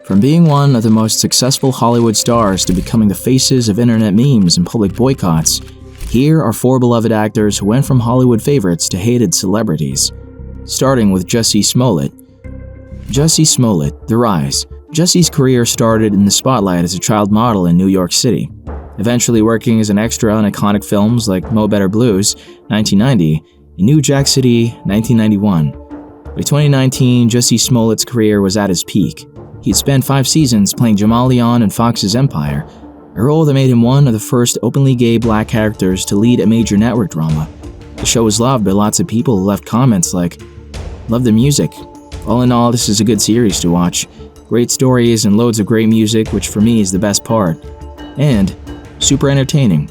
From being one of the most successful Hollywood stars to becoming the faces of internet memes and public boycotts, here are four beloved actors who went from Hollywood favorites to hated celebrities. Starting with Jussie Smollett. Jussie Smollett, The Rise. Jussie's career started in the spotlight as a child model in New York City, eventually working as an extra on iconic films like Mo' Better Blues, 1990, and New Jack City, 1991. By 2019, Jussie Smollett's career was at his peak. He'd spent 5 seasons playing Jamal Leon in Fox's Empire, a role that made him one of the first openly gay black characters to lead a major network drama. The show was loved by lots of people who left comments like, "Love the music. All in all, this is a good series to watch. Great stories and loads of great music, which for me is the best part. And super entertaining,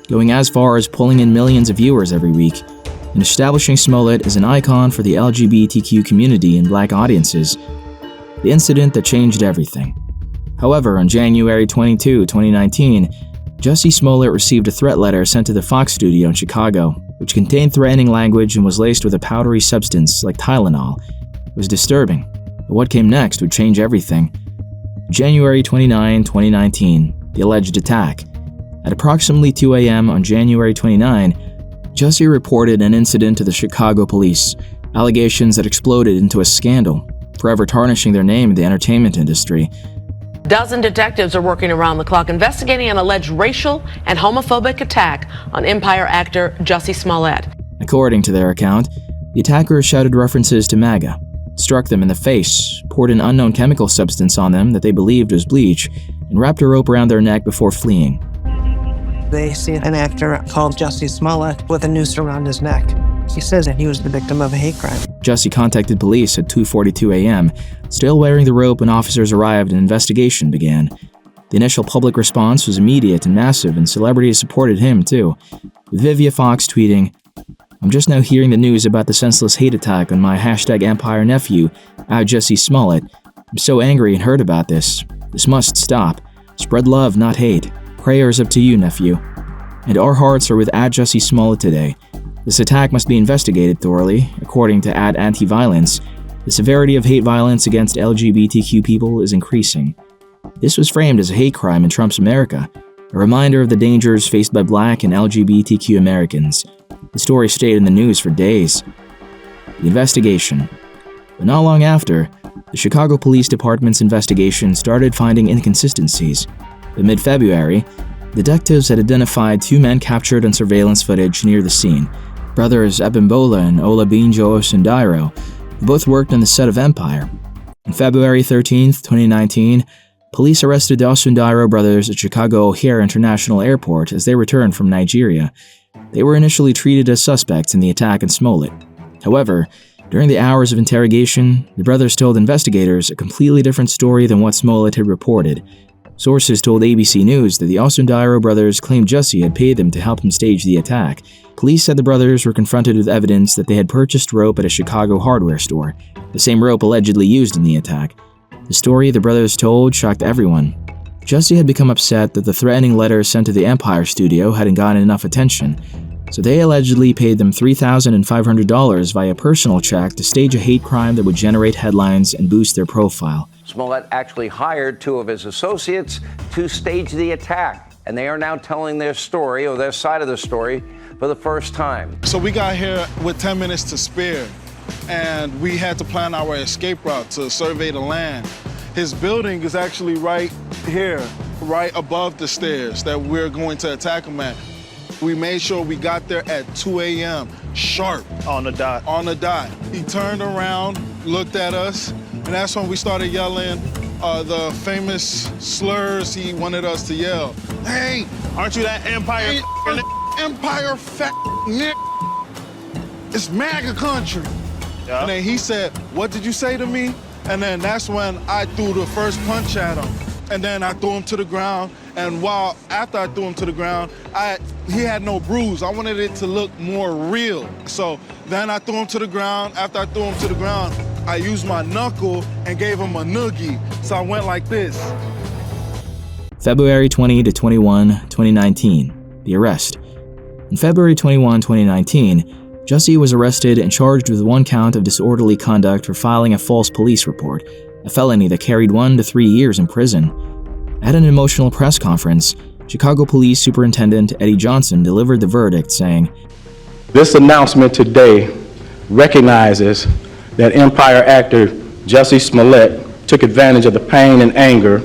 going as far as pulling in millions of viewers every week, and establishing Smollett as an icon for the LGBTQ community and black audiences. The incident that changed everything." However, on January 22, 2019, Jussie Smollett received a threat letter sent to the Fox studio in Chicago, which contained threatening language and was laced with a powdery substance like Tylenol. It was disturbing, but what came next would change everything. January 29, 2019, the alleged attack. At approximately 2 a.m. on January 29, Jussie reported an incident to the Chicago police, allegations that exploded into a scandal, forever tarnishing their name in the entertainment industry. A dozen detectives are working around the clock investigating an alleged racial and homophobic attack on Empire actor Jussie Smollett. According to their account, the attackers shouted references to MAGA, struck them in the face, poured an unknown chemical substance on them that they believed was bleach, and wrapped a rope around their neck before fleeing. They see an actor called Jussie Smollett with a noose around his neck. He says that he was the victim of a hate crime. Jussie contacted police at 2:42 a.m., still wearing the rope when officers arrived and an investigation began. The initial public response was immediate and massive, and celebrities supported him too, with Vivica Fox tweeting, "I'm just now hearing the news about the senseless hate attack on my #Empire nephew, Jussie Smollett. I'm so angry and hurt about this. This must stop. Spread love, not hate. Prayers up to you, nephew. And our hearts are with Jussie Smollett today. This attack must be investigated thoroughly, according to @Anti-Violence. The severity of hate violence against LGBTQ people is increasing. This was framed as a hate crime in Trump's America, a reminder of the dangers faced by Black and LGBTQ Americans. The story stayed in the news for days." The investigation. But not long after, the Chicago Police Department's investigation started finding inconsistencies. By mid-February, detectives had identified 2 men captured on surveillance footage near the scene, brothers Abimbola and Olabinjo Osundairo, who both worked on the set of Empire. On February 13, 2019, police arrested the Osundairo brothers at Chicago O'Hare International Airport as they returned from Nigeria. They were initially treated as suspects in the attack on Smollett. However, during the hours of interrogation, the brothers told investigators a completely different story than what Smollett had reported. Sources told ABC News that the Osundairo brothers claimed Jussie had paid them to help him stage the attack. Police said the brothers were confronted with evidence that they had purchased rope at a Chicago hardware store, the same rope allegedly used in the attack. The story the brothers told shocked everyone. Jussie had become upset that the threatening letter sent to the Empire studio hadn't gotten enough attention, so they allegedly paid them $3,500 via personal check to stage a hate crime that would generate headlines and boost their profile. Smollett actually hired 2 of his associates to stage the attack, and they are now telling their story, or their side of the story, for the first time. So we got here with 10 minutes to spare, and we had to plan our escape route to survey the land. His building is actually right here, right above the stairs that we're going to attack him at. We made sure we got there at 2 a.m. sharp. On the dot. On the dot. He turned around, looked at us, and that's when we started yelling the famous slurs he wanted us to yell. "Hey, Aren't you that Empire? Empire fat nick. It's MAGA country." Yeah. And then he said, "What did you say to me?" And then that's when I threw the first punch at him. And then I threw him to the ground. And after I threw him to the ground, he had no bruise. I wanted it to look more real. So then I threw him to the ground. After I threw him to the ground, I used my knuckle and gave him a noogie. So I went like this. February 20 to 21, 2019. The arrest. On February 21, 2019, Jussie was arrested and charged with 1 count of disorderly conduct for filing a false police report. a felony that carried 1 to 3 years in prison. At an emotional press conference, Chicago Police Superintendent Eddie Johnson delivered the verdict, saying, "This announcement today recognizes that Empire actor Jussie Smollett took advantage of the pain and anger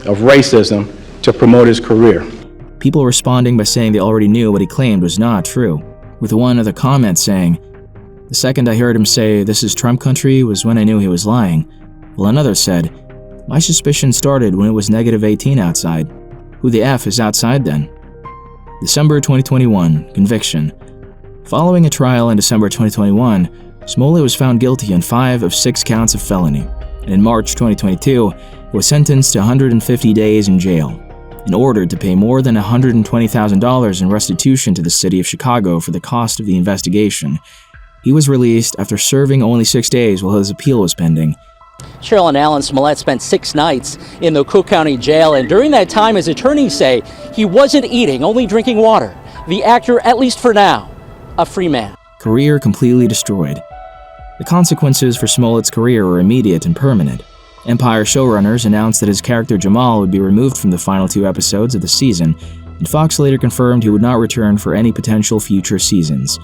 of racism to promote his career." People responding by saying they already knew what he claimed was not true, with one of the comments saying, "The second I heard him say, 'This is Trump country,' was when I knew he was lying," while another said, "My suspicion started when it was -18 outside. Who the F is outside then?" December 2021, conviction. Following a trial in December 2021, Smollett was found guilty on 5 of 6 counts of felony, and in March 2022, was sentenced to 150 days in jail and ordered to pay more than $120,000 in restitution to the city of Chicago for the cost of the investigation. He was released after serving only 6 days while his appeal was pending. Cheryl and Alan Smollett spent 6 nights in the Cook County Jail, and during that time, his attorneys say he wasn't eating, only drinking water. The actor, at least for now, a free man. Career completely destroyed. The consequences for Smollett's career were immediate and permanent. Empire showrunners announced that his character Jamal would be removed from the final 2 episodes of the season, and Fox later confirmed he would not return for any potential future seasons.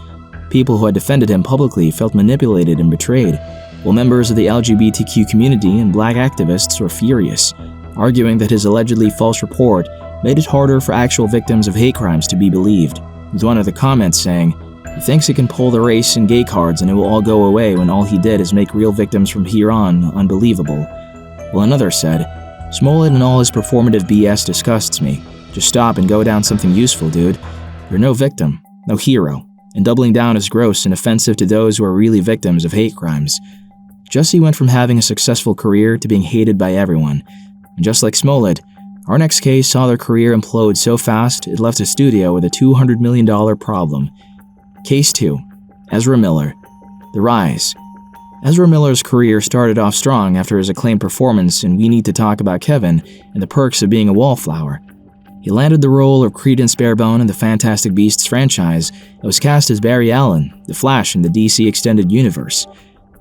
People who had defended him publicly felt manipulated and betrayed, while members of the LGBTQ community and black activists were furious, arguing that his allegedly false report made it harder for actual victims of hate crimes to be believed, with one of the comments saying, "He thinks he can pull the race and gay cards and it will all go away when all he did is make real victims from here on unbelievable." While another said, "Smollett and all his performative BS disgusts me. Just stop and go down something useful, dude. You're no victim, no hero, and doubling down is gross and offensive to those who are really victims of hate crimes." Jussie went from having a successful career to being hated by everyone. And just like Smollett, our next case saw their career implode so fast it left the studio with a $200 million problem. Case 2. Ezra Miller. The Rise. Ezra Miller's career started off strong after his acclaimed performance in We Need to Talk About Kevin and the Perks of Being a Wallflower. He landed the role of Credence Barebone in the Fantastic Beasts franchise and was cast as Barry Allen, the Flash in the DC Extended Universe.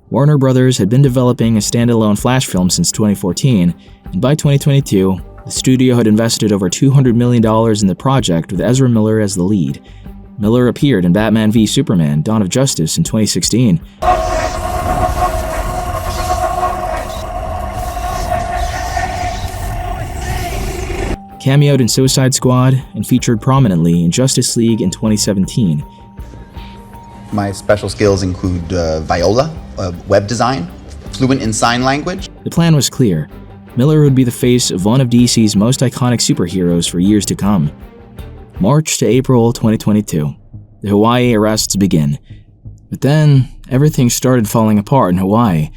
Warner Brothers had been developing a standalone Flash film since 2014, and by 2022, the studio had invested over $200 million in the project with Ezra Miller as the lead. Miller appeared in Batman v Superman: Dawn of Justice in 2016. Cameoed in Suicide Squad and featured prominently in Justice League in 2017. My special skills include Viola, web design, fluent in sign language. The plan was clear. Miller would be the face of one of DC's most iconic superheroes for years to come. March to April 2022. The Hawaii arrests begin. But then, everything started falling apart in Hawaii.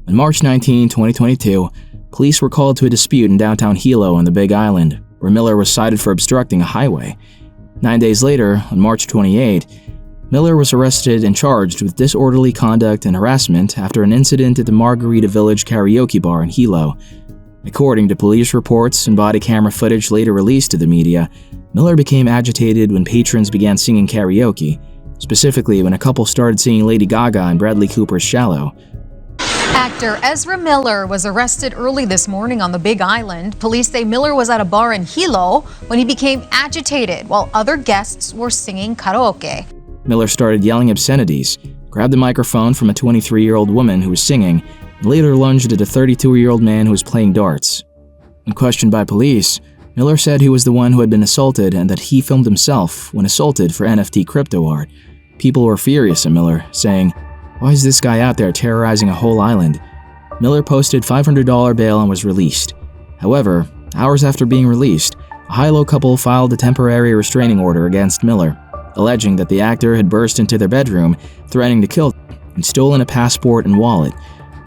On March 19, 2022, police were called to a dispute in downtown Hilo on the Big Island, where Miller was cited for obstructing a highway. 9 days later, on March 28, Miller was arrested and charged with disorderly conduct and harassment after an incident at the Margarita Village karaoke bar in Hilo. According to police reports and body camera footage later released to the media, Miller became agitated when patrons began singing karaoke, specifically when a couple started singing Lady Gaga and Bradley Cooper's Shallow. Actor Ezra Miller was arrested early this morning on the Big Island. Police say Miller was at a bar in Hilo when he became agitated while other guests were singing karaoke. Miller started yelling obscenities, grabbed the microphone from a 23-year-old woman who was singing, and later lunged at a 32-year-old man who was playing darts. When questioned by police, Miller said he was the one who had been assaulted and that he filmed himself when assaulted for NFT crypto art. People were furious at Miller, saying, "Why is this guy out there terrorizing a whole island?" Miller posted $500 bail and was released. However, hours after being released, a Hilo couple filed a temporary restraining order against Miller, alleging that the actor had burst into their bedroom, threatening to kill them, and stolen a passport and wallet.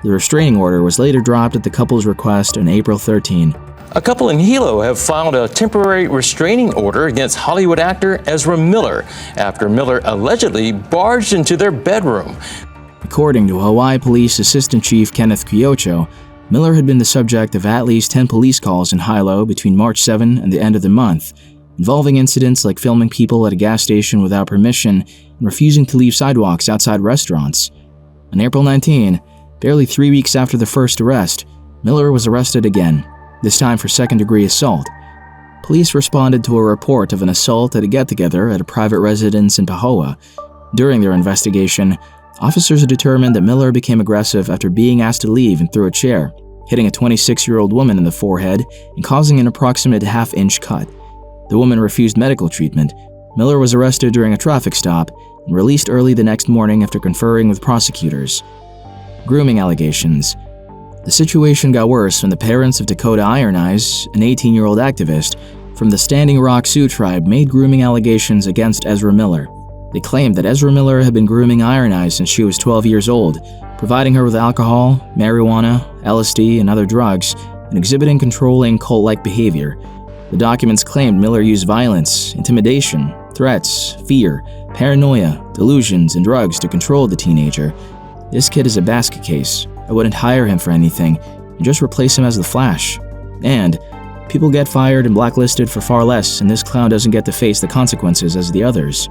The restraining order was later dropped at the couple's request on April 13. A couple in Hilo have filed a temporary restraining order against Hollywood actor Ezra Miller after Miller allegedly barged into their bedroom. According to Hawaii Police Assistant Chief Kenneth Kyocho, Miller had been the subject of at least 10 police calls in Hilo between March 7 and the end of the month, involving incidents like filming people at a gas station without permission and refusing to leave sidewalks outside restaurants. On April 19, barely 3 weeks after the first arrest, Miller was arrested again, this time for second-degree assault. Police responded to a report of an assault at a get-together at a private residence in Pahoa. During their investigation, officers determined that Miller became aggressive after being asked to leave and threw a chair, hitting a 26-year-old woman in the forehead and causing an approximate half-inch cut. The woman refused medical treatment. Miller was arrested during a traffic stop and released early the next morning after conferring with prosecutors. Grooming allegations. The situation got worse when the parents of Dakota Iron Eyes, an 18-year-old activist from the Standing Rock Sioux tribe, made grooming allegations against Ezra Miller. They claimed that Ezra Miller had been grooming Iron Eyes since she was 12 years old, providing her with alcohol, marijuana, LSD, and other drugs, and exhibiting controlling cult-like behavior. The documents claimed Miller used violence, intimidation, threats, fear, paranoia, delusions, and drugs to control the teenager. This kid is a basket case. I wouldn't hire him for anything and just replace him as the Flash. And people get fired and blacklisted for far less, and this clown doesn't get to face the consequences as the others.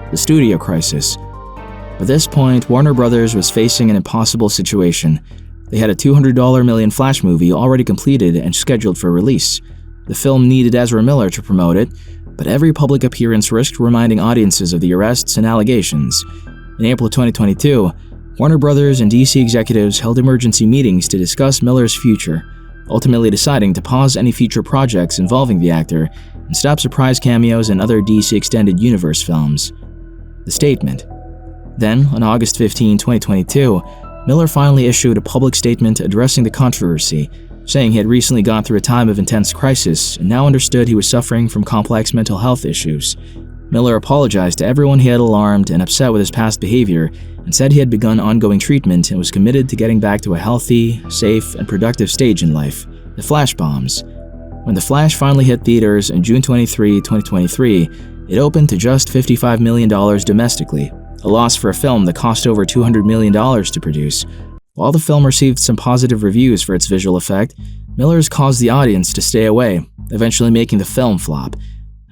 The studio crisis. At this point, Warner Brothers was facing an impossible situation. They had a $200 million Flash movie already completed and scheduled for release. The film needed Ezra Miller to promote it, but every public appearance risked reminding audiences of the arrests and allegations. In April 2022, Warner Brothers and DC executives held emergency meetings to discuss Miller's future, ultimately deciding to pause any future projects involving the actor and stop surprise cameos in other DC Extended Universe films. The statement. Then, on August 15, 2022, Miller finally issued a public statement addressing the controversy, saying he had recently gone through a time of intense crisis and now understood he was suffering from complex mental health issues. Miller apologized to everyone he had alarmed and upset with his past behavior and said he had begun ongoing treatment and was committed to getting back to a healthy, safe, and productive stage in life. The Flash bombs. When The Flash finally hit theaters on June 23, 2023, it opened to just $55 million domestically, a loss for a film that cost over $200 million to produce. While the film received some positive reviews for its visual effect, Miller's caused the audience to stay away, eventually making the film flop.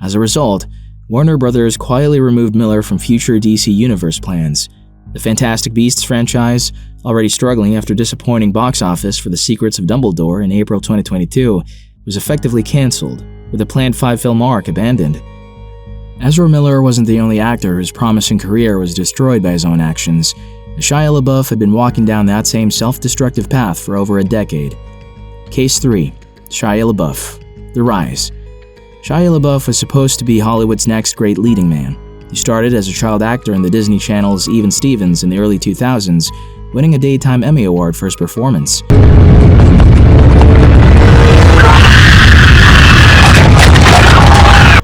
As a result, Warner Brothers quietly removed Miller from future DC Universe plans. The Fantastic Beasts franchise, already struggling after disappointing box office for The Secrets of Dumbledore in April 2022, was effectively cancelled, with the planned 5-film arc abandoned. Ezra Miller wasn't the only actor whose promising career was destroyed by his own actions. Shia LaBeouf had been walking down that same self-destructive path for over a decade. Case 3. Shia LaBeouf. The Rise. Shia LaBeouf was supposed to be Hollywood's next great leading man. He started as a child actor in the Disney Channel's Even Stevens in the early 2000s, winning a Daytime Emmy Award for his performance.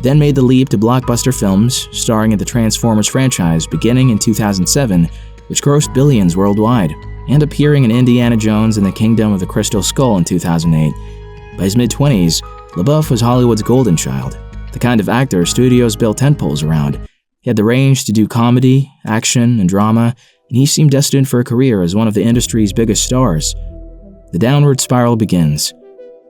Then made the leap to blockbuster films, starring in the Transformers franchise beginning in 2007, which grossed billions worldwide, and appearing in Indiana Jones and the Kingdom of the Crystal Skull in 2008. By his mid-20s, LaBeouf was Hollywood's golden child, the kind of actor studios built tentpoles around. He had the range to do comedy, action, and drama, and he seemed destined for a career as one of the industry's biggest stars. The downward spiral begins.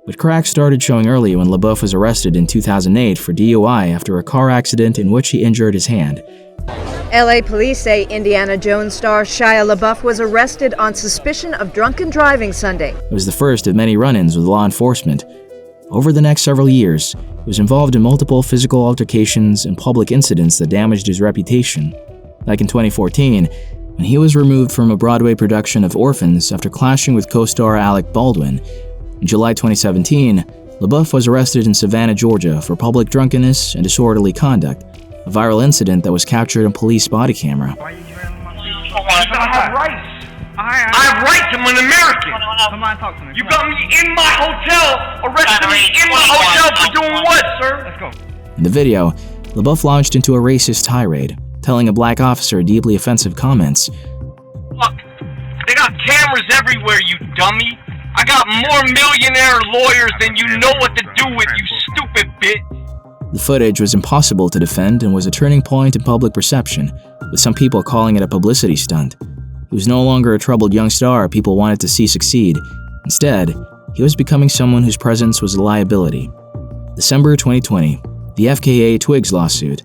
But cracks started showing early when LaBeouf was arrested in 2008 for DUI after a car accident in which he injured his hand. LA police say Indiana Jones star Shia LaBeouf was arrested on suspicion of drunken driving Sunday. It was the first of many run-ins with law enforcement. Over the next several years, he was involved in multiple physical altercations and public incidents that damaged his reputation. Like in 2014, when he was removed from a Broadway production of Orphans after clashing with co-star Alec Baldwin. In July 2017, LaBeouf was arrested in Savannah, Georgia for public drunkenness and disorderly conduct, a viral incident that was captured on police body camera. I have rights. I have rights. I'm an American. Come on, talk to me. You got me in my hotel, arrested me in my hotel for doing what, sir? Let's go. In the video, LaBeouf launched into a racist tirade, telling a black officer deeply offensive comments. Look, they got cameras everywhere, you dummy. I got more millionaire lawyers than you know what to do with, you stupid bitch. The footage was impossible to defend and was a turning point in public perception, with some people calling it a publicity stunt. He was no longer a troubled young star people wanted to see succeed. Instead, he was becoming someone whose presence was a liability. December 2020, the FKA Twigs lawsuit.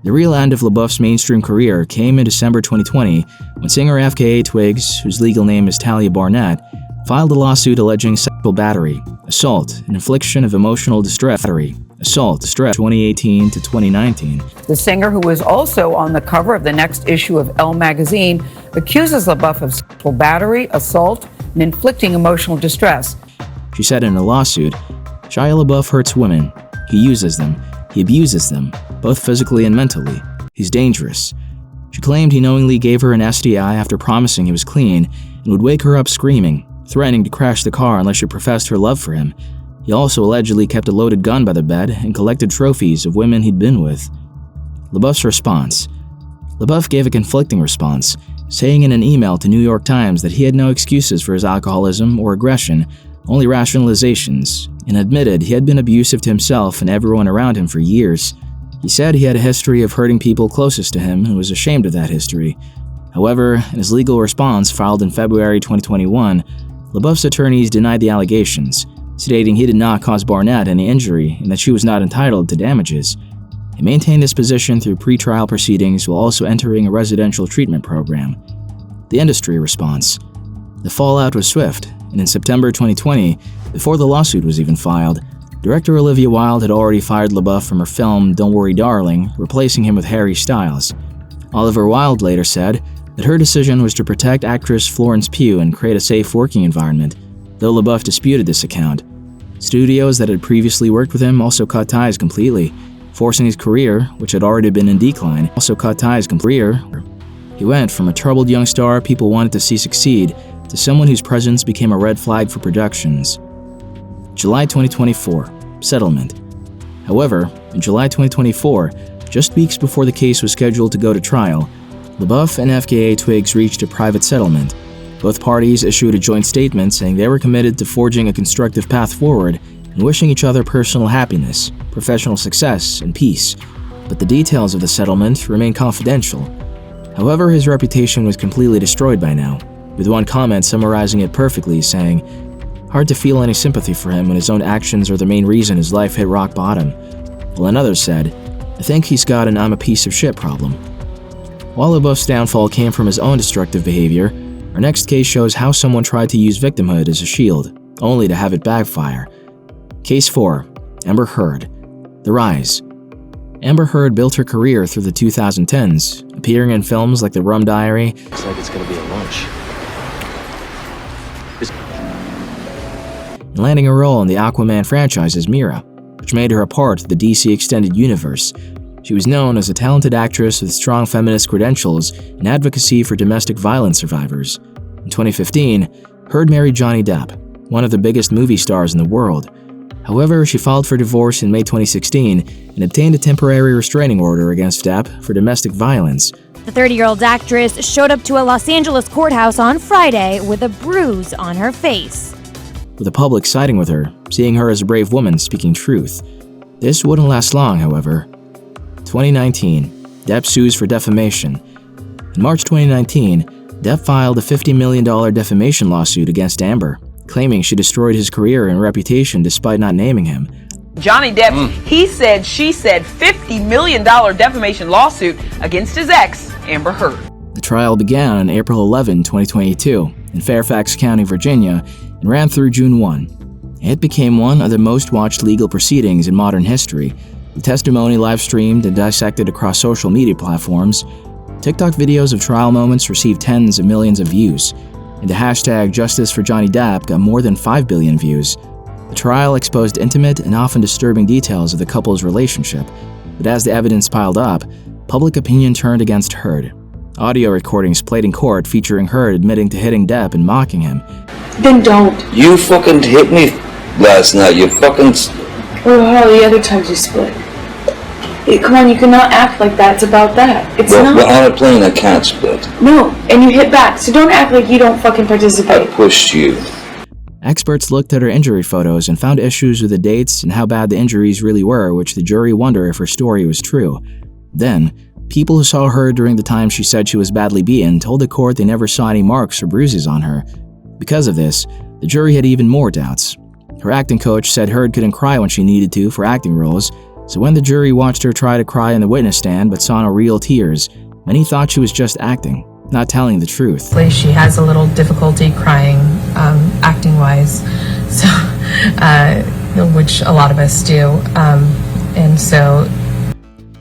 The real end of LaBeouf's mainstream career came in December 2020 when singer FKA Twigs, whose legal name is Talia Barnett, filed a lawsuit alleging sexual battery, assault, and infliction of emotional distress. 2018 to 2019. The singer, who was also on the cover of the next issue of Elle magazine, accuses LaBeouf of sexual battery, assault, and inflicting emotional distress. She said in a lawsuit, Shia LaBeouf hurts women. He uses them. He abuses them, both physically and mentally. He's dangerous. She claimed he knowingly gave her an STI after promising he was clean and would wake her up screaming, threatening to crash the car unless she professed her love for him. He also allegedly kept a loaded gun by the bed and collected trophies of women he'd been with. LaBeouf's response. LaBeouf gave a conflicting response, saying in an email to New York Times that he had no excuses for his alcoholism or aggression, only rationalizations, and admitted he had been abusive to himself and everyone around him for years. He said he had a history of hurting people closest to him and was ashamed of that history. However, in his legal response filed in February 2021, LaBeouf's attorneys denied the allegations, stating he did not cause Barnett any injury and that she was not entitled to damages. He maintained this position through pretrial proceedings while also entering a residential treatment program. The industry response. The fallout was swift, and in September 2020, before the lawsuit was even filed, director Olivia Wilde had already fired LaBeouf from her film Don't Worry Darling, replacing him with Harry Styles. Oliver Wilde later said that her decision was to protect actress Florence Pugh and create a safe working environment, though LaBeouf disputed this account. Studios that had previously worked with him also cut ties completely, forcing his career, which had already been in decline, He went from a troubled young star people wanted to see succeed to someone whose presence became a red flag for productions. July 2024, settlement. However, in July 2024, just weeks before the case was scheduled to go to trial, LaBeouf and FKA Twigs reached a private settlement. Both parties issued a joint statement saying they were committed to forging a constructive path forward and wishing each other personal happiness, professional success, and peace. But the details of the settlement remain confidential. However, his reputation was completely destroyed by now, with one comment summarizing it perfectly, saying, "Hard to feel any sympathy for him when his own actions are the main reason his life hit rock bottom." While another said, "I think he's got an I'm a piece of shit problem." While LaBeouf's downfall came from his own destructive behavior, our next case shows how someone tried to use victimhood as a shield, only to have it backfire. Case 4. Amber Heard. The Rise. Amber Heard built her career through the 2010s, appearing in films like The Rum Diary. Looks like it's gonna be a lunch. And landing a role in the Aquaman franchise as Mera, which made her a part of the DC Extended Universe. She was known as a talented actress with strong feminist credentials and advocacy for domestic violence survivors. In 2015, Heard married Johnny Depp, one of the biggest movie stars in the world. However, she filed for divorce in May 2016 and obtained a temporary restraining order against Depp for domestic violence. The 30-year-old actress showed up to a Los Angeles courthouse on Friday with a bruise on her face. With the public siding with her, seeing her as a brave woman speaking truth. This wouldn't last long, however. 2019, Depp sues for defamation. In March 2019, Depp filed a $50 million defamation lawsuit against Amber, claiming she destroyed his career and reputation despite not naming him. Johnny Depp, he said, she said $50 million defamation lawsuit against his ex, Amber Heard. The trial began on April 11, 2022, in Fairfax County, Virginia, and ran through June 1. It became one of the most watched legal proceedings in modern history, with testimony live-streamed and dissected across social media platforms. TikTok videos of trial moments received tens of millions of views, and the hashtag Justice for Johnny Depp got more than 5 billion views. The trial exposed intimate and often disturbing details of the couple's relationship, but as the evidence piled up, public opinion turned against Heard. Audio recordings played in court featuring Heard admitting to hitting Depp and mocking him. Then don't. You fucking hit me last night, you fucking... Well, how the other times you split? Come on, you cannot act like that's about that. It's not. Well, on a plane I can't split. No, and you hit back, so don't act like you don't fucking participate. I pushed you. Experts looked at her injury photos and found issues with the dates and how bad the injuries really were, which the jury wondered if her story was true. Then, people who saw her during the time she said she was badly beaten told the court they never saw any marks or bruises on her. Because of this, the jury had even more doubts. Her acting coach said Heard couldn't cry when she needed to for acting roles, so when the jury watched her try to cry in the witness stand but saw no real tears, many thought she was just acting. not telling the truth. She has a little difficulty crying, acting-wise, so which a lot of us do, and so.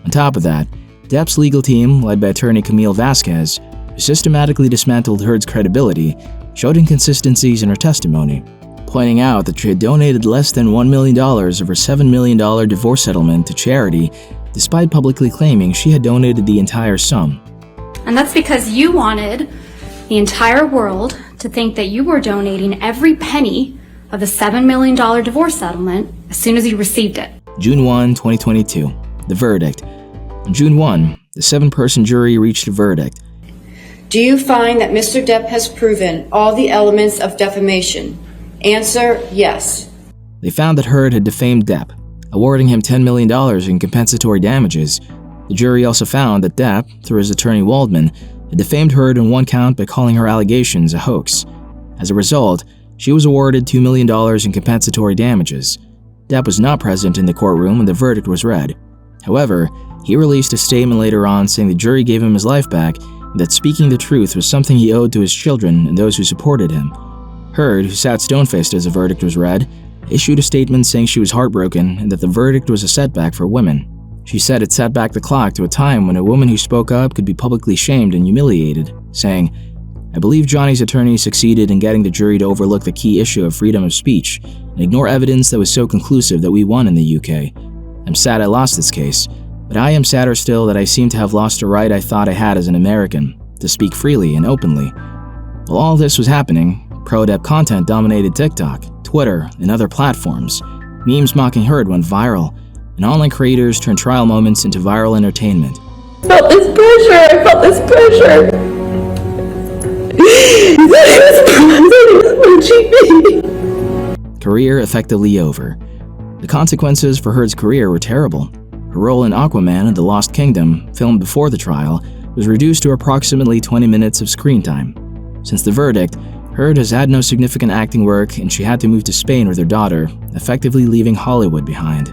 On top of that, Depp's legal team, led by attorney Camille Vasquez, who systematically dismantled Heard's credibility, showed inconsistencies in her testimony, pointing out that she had donated less than $1 million of her $7 million divorce settlement to charity, despite publicly claiming she had donated the entire sum. And that's because you wanted the entire world to think that you were donating every penny of the $7 million divorce settlement as soon as you received it. June 1, 2022. The verdict. On June 1, the 7-person jury reached a verdict. Do you find that Mr. Depp has proven all the elements of defamation? Answer, yes. They found that Heard had defamed Depp, awarding him $10 million in compensatory damages. The jury also found that Depp, through his attorney Waldman, had defamed Heard on one count by calling her allegations a hoax. As a result, she was awarded $2 million in compensatory damages. Depp was not present in the courtroom when the verdict was read. However, he released a statement later on saying the jury gave him his life back and that speaking the truth was something he owed to his children and those who supported him. Heard, who sat stone-faced as the verdict was read, issued a statement saying she was heartbroken and that the verdict was a setback for women. She said it set back the clock to a time when a woman who spoke up could be publicly shamed and humiliated, saying, "I believe Johnny's attorney succeeded in getting the jury to overlook the key issue of freedom of speech and ignore evidence that was so conclusive that we won in the UK. I'm sad I lost this case, but I am sadder still that I seem to have lost a right I thought I had as an American, to speak freely and openly." While all this was happening, pro-Depp content dominated TikTok, Twitter, and other platforms. Memes mocking Heard went viral, and online creators turned trial moments into viral entertainment. I felt this pressure. I felt this pressure. Career effectively over. The consequences for Heard's career were terrible. Her role in Aquaman and the Lost Kingdom, filmed before the trial, was reduced to approximately 20 minutes of screen time. Since the verdict, Heard has had no significant acting work and she had to move to Spain with her daughter, effectively leaving Hollywood behind.